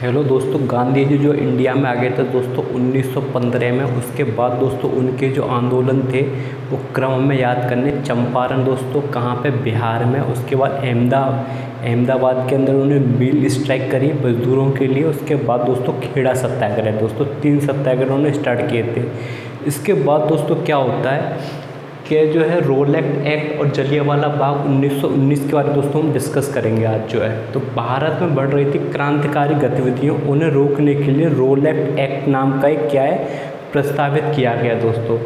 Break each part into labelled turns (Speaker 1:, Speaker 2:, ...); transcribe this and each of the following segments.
Speaker 1: Hello दोस्तों, गांधी जी जो India में आ गए थे दोस्तों 1915 में। उसके बाद दोस्तों उनके जो आंदोलन थे वो क्रम में याद करने चंपारण दोस्तों कहाँ पे, बिहार में। उसके बाद अहमदाबाद के अंदर उन्होंने मिल स्ट्राइक करी मजदूरों के लिए। उसके बाद दोस्तों खेड़ा सत्याग्रह दोस्तों 3 सत्याग्रह उन्होंने स्टार्ट किए थे। इसके बाद दोस्तों क्या होता है कि जो है रोलेक्ट एक्ट और जलियांवाला बाग 1919 के बारे में दोस्तों हम डिस्कस करेंगे आज जो है। तो भारत में बढ़ रही थी क्रांतिकारी गतिविधियों, उन्हें रोकने के लिए रोलेक्ट एक्ट नाम का एक क्या है प्रस्तावित किया गया दोस्तों।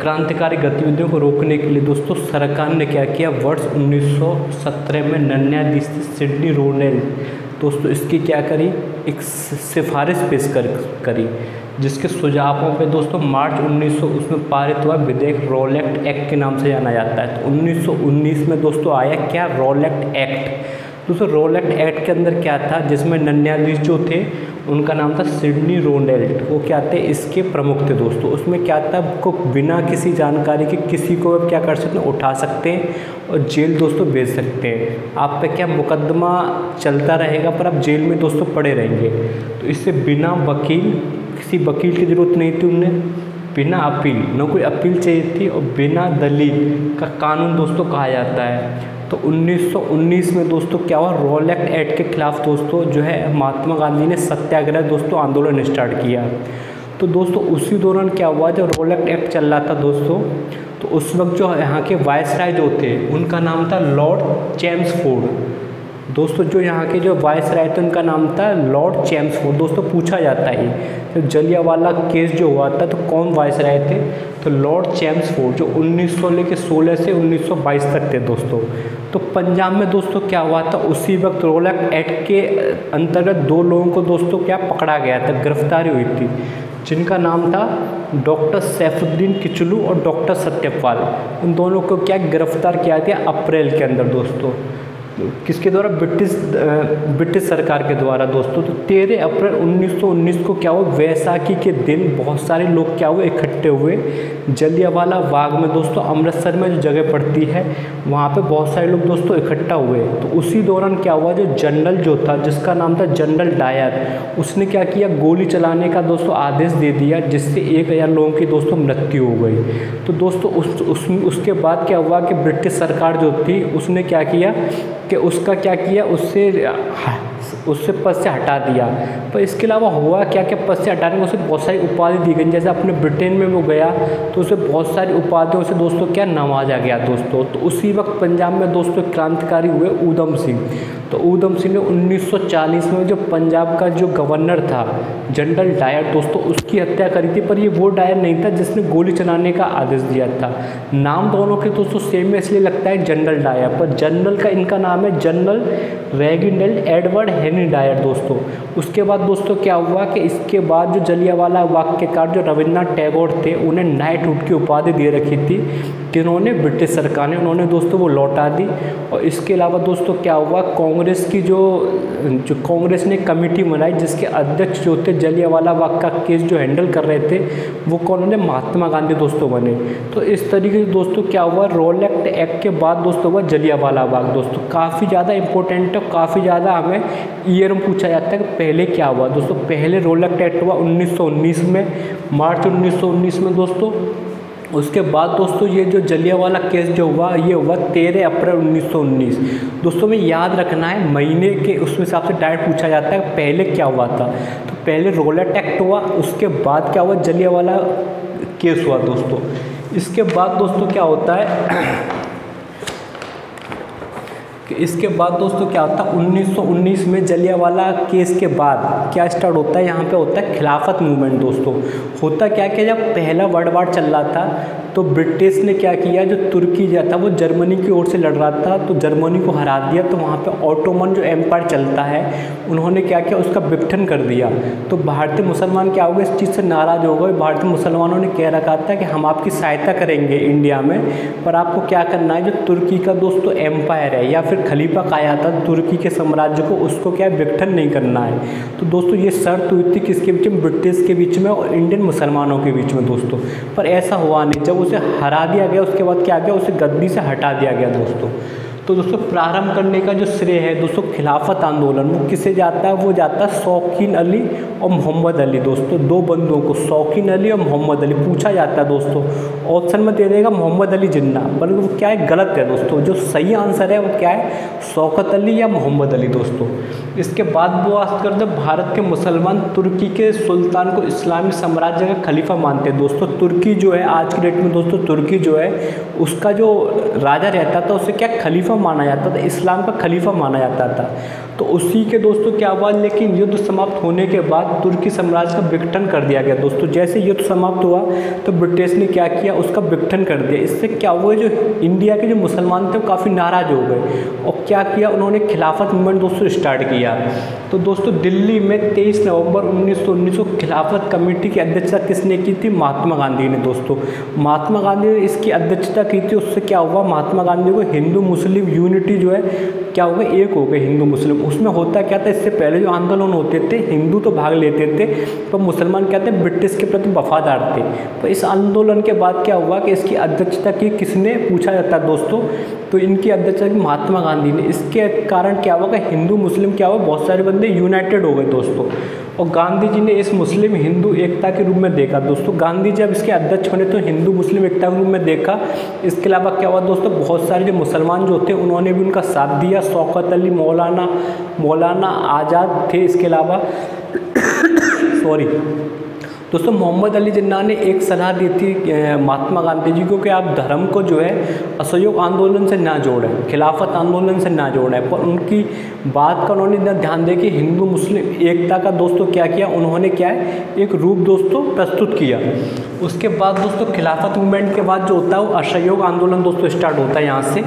Speaker 1: क्रांतिकारी गतिविधियों को रोकने के लिए दोस्तों सरकार ने क्या किया, वर्ष 1917 में न्यायाधीश सिडनी रोनेल दोस्तों इसकी क्या करी, एक सिफारिश पेश करी, जिसके सुझावों पे दोस्तों मार्च 1900 उसमें पारित हुआ विधेयक रोलेक्ट एक्ट के नाम से जाना जाता है। तो 1919 में दोस्तों आया क्या, रोलेक्ट एक्ट। दोस्तों रोलेक्ट एक्ट के अंदर क्या था, जिसमें न्यायाधीश जो थे उनका नाम था सिडनी रोनेल्ट, वो क्या थे, इसके प्रमुख थे दोस्तों। उसमें क्या था, आपको बिना किसी जानकारी के किसी को आप क्या कर सकते हैं, उठा सकते हैं और जेल दोस्तों भेज सकते हैं। आप पे क्या मुकदमा चलता रहेगा पर आप जेल में दोस्तों पड़े रहेंगे। तो इससे बिना वकील, किसी वकील की ज़रूरत नहीं थी उन्हें, बिना अपील, न कोई अपील चाहिए थी, और बिना दलील का कानून दोस्तों कहा जाता है। तो 1919 में दोस्तों क्या हुआ, रोलेक्ट एक्ट के खिलाफ दोस्तों जो है महात्मा गांधी ने सत्याग्रह दोस्तों आंदोलन स्टार्ट किया। तो दोस्तों उसी दौरान क्या हुआ, जब रोलेक्ट एक्ट चल रहा था दोस्तों, तो उस वक्त जो यहाँ के वायसराय जो थे उनका नाम था लॉर्ड चेम्सफोर्ड दोस्तों। जो यहाँ के जो वायसराय थे उनका नाम था लॉर्ड चेम्सफोर्ड दोस्तों। पूछा जाता है तो जलियांवाला केस जो हुआ था तो कौन वायसराय थे, तो लॉर्ड चेम्सफोर्ड, जो 1916 से 1922 तक थे दोस्तों। तो पंजाब में दोस्तों क्या हुआ था, उसी वक्त रोलेक्ट एक्ट के अंतर्गत 2 लोगों को दोस्तों क्या पकड़ा गया था, गिरफ्तारी हुई थी, जिनका नाम था डॉक्टर सैफुद्दीन किचलू और डॉक्टर सत्यपाल। उन दोनों को क्या गिरफ्तार किया गया अप्रैल के अंदर दोस्तों। किसके द्वारा, ब्रिटिश सरकार के द्वारा दोस्तों। तो 13 अप्रैल 1919 को क्या हुआ, वैसाखी के दिन बहुत सारे लोग क्या हुए, इकट्ठे हुए जलियांवाला बाग में दोस्तों। अमृतसर में जो जगह पड़ती है वहाँ पे बहुत सारे लोग दोस्तों इकट्ठा हुए। तो उसी दौरान क्या हुआ, जो जनरल जो था जिसका नाम था जनरल डायर, उसने क्या किया, गोली चलाने का दोस्तों आदेश दे दिया, जिससे 1000 लोगों की दोस्तों मृत्यु हो गई। तो दोस्तों उसके बाद क्या हुआ कि ब्रिटिश सरकार जो थी उसने क्या किया कि उसका क्या किया, उससे पद से हटा दिया। पर इसके अलावा हुआ क्या कि पद से हटाने में उसे बहुत सारी उपाधि दी गई। जैसे अपने ब्रिटेन में वो गया तो उसे बहुत सारी उपाधियों से दोस्तों क्या नवाजा गया दोस्तों। तो उसी वक्त पंजाब में दोस्तों क्रांतिकारी हुए ऊधम सिंह। तो ऊधम सिंह ने 1940 में जो पंजाब का जो गवर्नर था जनरल डायर दोस्तों, उसकी हत्या करी थी। पर ये वो डायर नहीं था जिसने गोली चलाने का आदेश दिया था। नाम दोनों के दोस्तों सेम में इसलिए लगता है जनरल डायर, पर जनरल का इनका नाम है General Reginald Edward Henry Dyer दोस्तों। उसके बाद दोस्तों क्या हुआ कि इसके बाद जो जलियांवाला बाग के कारण जो रविन्द्रनाथ टैगोर थे उन्हें नाइटहुड की उपाधि दे रखी थी, जिन्होंने ब्रिटिश सरकार ने, उन्होंने दोस्तों वो लौटा दी। और इसके अलावा दोस्तों क्या हुआ, कांग्रेस की जो कांग्रेस ने कमेटी बनाई, जिसके अध्यक्ष जो थे जलियांवाला बाग का केस जो हैंडल कर रहे थे वो कौन बने, महात्मा गांधी दोस्तों बने। तो इस तरीके से दोस्तों क्या हुआ, रोलेक्ट एक्ट के बाद दोस्तों हुआ जलियांवाला बाग दोस्तों। काफ़ी ज़्यादा इंपॉर्टेंट है, काफ़ी ज़्यादा हमें ईयर में पूछा जाता है कि पहले क्या हुआ दोस्तों। पहले रोलेक्ट एक्ट हुआ 1919 में, मार्च 1919 में दोस्तों। उसके बाद दोस्तों ये जो जलियांवाला केस जो हुआ ये हुआ 13 अप्रैल 1919 दोस्तों। में याद रखना है महीने के उस हिसाब से डायरेक्ट पूछा जाता है पहले क्या हुआ था। तो पहले रोलेक्ट एक्ट हुआ, उसके बाद क्या हुआ, जलियांवाला केस हुआ दोस्तों। इसके बाद दोस्तों क्या होता है इसके बाद दोस्तों क्या होता है 1919 में जलियांवाला केस के बाद क्या स्टार्ट होता है, यहाँ पे होता है खिलाफत मूवमेंट दोस्तों। होता क्या कि जब पहला वर्ल्ड वार चल रहा था तो ब्रिटिश ने क्या किया, जो तुर्की जो था वो जर्मनी की ओर से लड़ रहा था, तो जर्मनी को हरा दिया। तो वहाँ पे ऑटोमन जो एम्पायर चलता है उन्होंने क्या किया, उसका विघटन कर दिया। तो भारतीय मुसलमान क्या हो गए, इस चीज़ से नाराज़ हो गए। भारतीय मुसलमानों ने कह रखा था कि हम आपकी सहायता करेंगे इंडिया में, पर आपको क्या करना है, जो तुर्की का दोस्तों एम्पायर है या फिर खलीफा कहा था तुर्की के साम्राज्य को, उसको क्या विघटन नहीं करना है। तो दोस्तों ये शर्त हुई थी किसके बीच में, ब्रिटिश के बीच में और इंडियन मुसलमानों के बीच में दोस्तों। पर ऐसा हुआ नहीं, जब उसे हरा दिया गया उसके बाद क्या गया, उसे गद्दी से हटा दिया गया दोस्तों। तो दोस्तों प्रारंभ करने का जो श्रेय है दोस्तों खिलाफत आंदोलन वो किसे जाता है, वो जाता है शौकीन अली और मोहम्मद अली दोस्तों, दो बंधुओं को, शौकीन अली और मोहम्मद अली। पूछा जाता है दोस्तों, ऑप्शन में दे देगा मोहम्मद अली जिन्ना, पर वो क्या है, गलत है दोस्तों। जो सही आंसर है वो क्या है, शौकत अली या मोहम्मद अली दोस्तों। इसके बाद वो बात करते हैं भारत के मुसलमान तुर्की के सुल्तान को इस्लामी साम्राज्य का खलीफा मानते हैं दोस्तों। तुर्की जो है आज की डेट में दोस्तों, तुर्की जो है उसका जो राजा रहता था उसे क्या खलीफा माना जाता था, इस्लाम का खलीफा माना जाता था। तो उसी के दोस्तों क्या हुआ, लेकिन युद्ध समाप्त होने के बाद तुर्की साम्राज्य का विघटन कर दिया गया दोस्तों। जैसे युद्ध समाप्त हुआ तो ब्रिटिश ने क्या किया, उसका विघटन कर दिया। इससे क्या हुआ, जो इंडिया के जो मुसलमान थे वो काफ़ी नाराज़ हो गए और क्या किया उन्होंने, खिलाफत मूवमेंट दोस्तों स्टार्ट किया। तो दोस्तों दिल्ली में 23 नवंबर 1919 को खिलाफत कमेटी की अध्यक्षता किसने की थी, महात्मा गांधी ने दोस्तों। महात्मा गांधी ने इसकी अध्यक्षता की थी। उससे क्या हुआ, महात्मा गांधी को हिंदू मुस्लिम यूनिटी जो है क्या हो गई, एक हो गए हिंदू मुस्लिम। उसमें होता क्या था, इससे पहले जो आंदोलन होते थे हिंदू तो भाग लेते थे तो मुसलमान क्या थे, ब्रिटिश के प्रति वफादार थे। तो इस आंदोलन के बाद क्या हुआ कि इसकी अध्यक्षता की किसने, पूछा जाता है दोस्तों, तो इनकी अध्यक्षता की महात्मा गांधी ने। इसके कारण क्या हुआ कि हिंदू मुस्लिम क्या हुआ, बहुत सारे बंदे यूनाइटेड हो गए दोस्तों। और गांधी जी ने इस मुस्लिम हिंदू एकता के रूप में देखा दोस्तों। गांधी जब इसके अध्यक्ष बने तो हिंदू मुस्लिम एकता के रूप में देखा। इसके अलावा क्या हुआ दोस्तों, बहुत सारे जो मुसलमान जो थे उन्होंने भी उनका साथ दिया। शौकत अली, मौलाना आज़ाद थे। इसके अलावा दोस्तों मोहम्मद अली जिन्ना ने एक सलाह दी थी महात्मा गांधी जी को कि आप धर्म को जो है असहयोग आंदोलन से ना जोड़ें, खिलाफत आंदोलन से ना जोड़ें। पर उनकी बात का उन्होंने ध्यान दे कि हिंदू मुस्लिम एकता का दोस्तों क्या किया, उन्होंने क्या है एक रूप दोस्तों प्रस्तुत किया। उसके बाद दोस्तों खिलाफत मूवमेंट के बाद जो होता है वो असहयोग आंदोलन दोस्तों स्टार्ट होता है यहाँ से।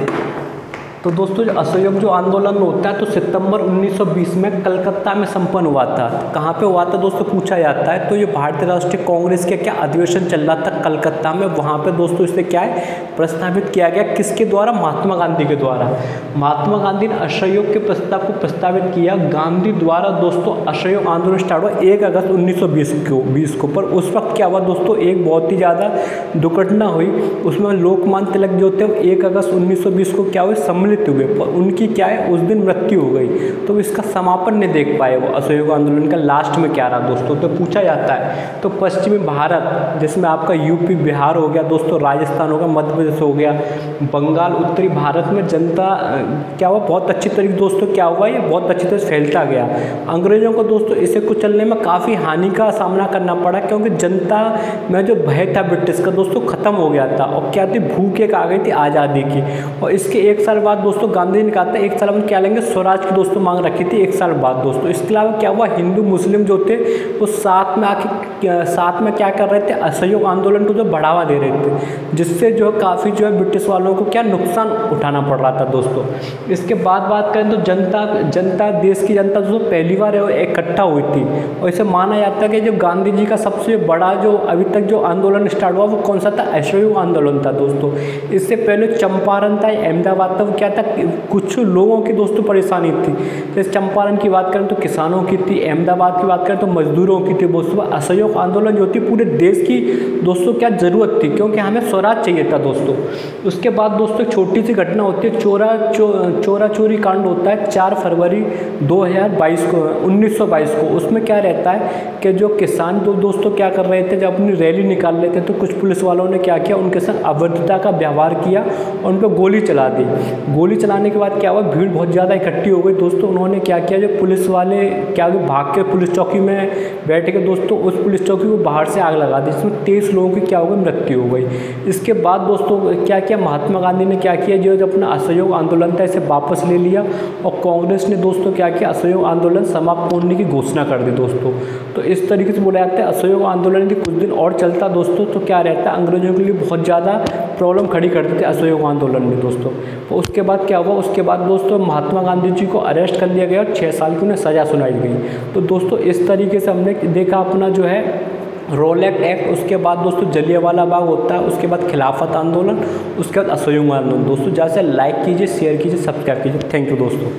Speaker 1: तो दोस्तों असहयोग जो आंदोलन होता है तो सितंबर 1920 में कलकत्ता में संपन्न हुआ था। कहाँ पे हुआ था दोस्तों, पूछा जाता है। तो ये भारतीय राष्ट्रीय कांग्रेस के क्या अधिवेशन चल रहा था कलकत्ता में, वहाँ पे दोस्तों इसे क्या है प्रस्तावित किया गया। किसके द्वारा, महात्मा गांधी के द्वारा। महात्मा गांधी ने असहयोग के प्रस्ताव को प्रस्तावित किया। गांधी द्वारा दोस्तों असहयोग आंदोलन स्टार्ट हुआ 1 अगस्त 1920 को। पर उस वक्त क्या हुआ दोस्तों, एक बहुत ही ज़्यादा दुर्घटना हुई। उसमें लोकमान्य तिलक जो थे 1 अगस्त 1920 को क्या हुए, सम्मिलित हुए, पर उनकी क्या है उस दिन मृत्यु हो गई। तो इसका समापन नहीं देख पाए वो असहयोग आंदोलन का। लास्ट में क्या रहा दोस्तों, तो पूछा जाता है तो पश्चिमी भारत जिसमें आपका यूपी बिहार हो गया दोस्तों, राजस्थान हो गया, मध्य प्रदेश हो गया, बंगाल, उत्तरी भारत में जनता क्या हुआ बहुत अच्छी तरीके दोस्तों क्या हुआ, ये बहुत अच्छी तरह से फैलता गया। अंग्रेजों को दोस्तों इसे कुछ चलने में काफ़ी हानि का सामना करना पड़ा, क्योंकि जनता में जो भय था ब्रिटिश का दोस्तों खत्म हो गया था। और क्या थी, भूख एक आ गई थी आज़ादी की। और इसके 1 साल बाद दोस्तों गांधी ने कहा था 1 साल हम क्या लेंगे, स्वराज की दोस्तों मांग रखी थी 1 साल बाद दोस्तों। इसके अलावा क्या हुआ, हिंदू मुस्लिम जो थे वो साथ में क्या कर रहे थे, असहयोग आंदोलन को जो बढ़ावा दे रहे थे, जिससे जो काफ़ी जो है ब्रिटिश वालों को क्या नुकसान उठाना पड़ रहा था दोस्तों। इसके बाद बात करें तो जनता देश की जनता जो पहली बार इकट्ठा हुई थी। और इसे माना जाता है कि जो गांधी जी का सबसे बड़ा जो अभी तक जो आंदोलन स्टार्ट हुआ वो कौन सा था, असहयोग आंदोलन था दोस्तों। इससे पहले चंपारण था, अहमदाबाद था, वो क्या था, कुछ लोगों की दोस्तों परेशानी थी। जैसे चंपारण की बात करें तो किसानों की थी, अहमदाबाद की बात करें तो मजदूरों की थी दोस्तों। असहयोग आंदोलन जो थी पूरे देश की दोस्तों क्या ज़रूरत थी, क्योंकि हमें स्वराज चाहिए था दोस्तों। उसके बाद दोस्तों छोटी सी घटना होती है, चोरा चोरी कांड होता है 4 फरवरी 1922 को। उसमें क्या रहता है कि जो किसान दोस्तों क्या कर रहे थे, जब अपनी रैली निकाल रहे थे तो कुछ पुलिस वालों ने क्या किया, उनके साथ अभद्रता का व्यवहार किया और उन पर गोली चला दी। गोली चलाने के बाद क्या हुआ, भीड़ बहुत ज़्यादा इकट्ठी हो गई दोस्तों। उन्होंने क्या किया, जो पुलिस वाले क्या भाग के पुलिस चौकी में बैठ के दोस्तों उस पुलिस चौकी को बाहर से आग लगा दी, जिसमें 23 लोगों की क्या हो गई, मृत्यु हो गई। इसके बाद दोस्तों क्या किया, महात्मा गांधी ने क्या किया, जो अपना असहयोग आंदोलन था इसे वापस ले लिया। और कांग्रेस ने दोस्तों क्या किया, असहयोग आंदोलन समाप्त होने की घोषणा कर दी दोस्तों। तो इस तरीके से बोला जाता है असहयोग आंदोलन यदि कुछ दिन और चलता दोस्तों तो क्या रहता है, अंग्रेजों के लिए बहुत ज़्यादा प्रॉब्लम खड़ी कर देते असहयोग आंदोलन में दोस्तों। तो उसके बाद क्या हुआ, उसके बाद दोस्तों महात्मा गांधी जी को अरेस्ट कर लिया गया और 6 साल की उन्हें सज़ा सुनाई गई। तो दोस्तों इस तरीके से हमने देखा अपना जो है रोलेक्ट एक्ट, उसके बाद दोस्तों जलियांवाला बाग होता है, उसके बाद खिलाफत आंदोलन, उसके बाद असहयोग आंदोलन। दोस्तों जैसे लाइक कीजिए, शेयर कीजिए, सब्सक्राइब कीजिए। थैंक यू दोस्तों।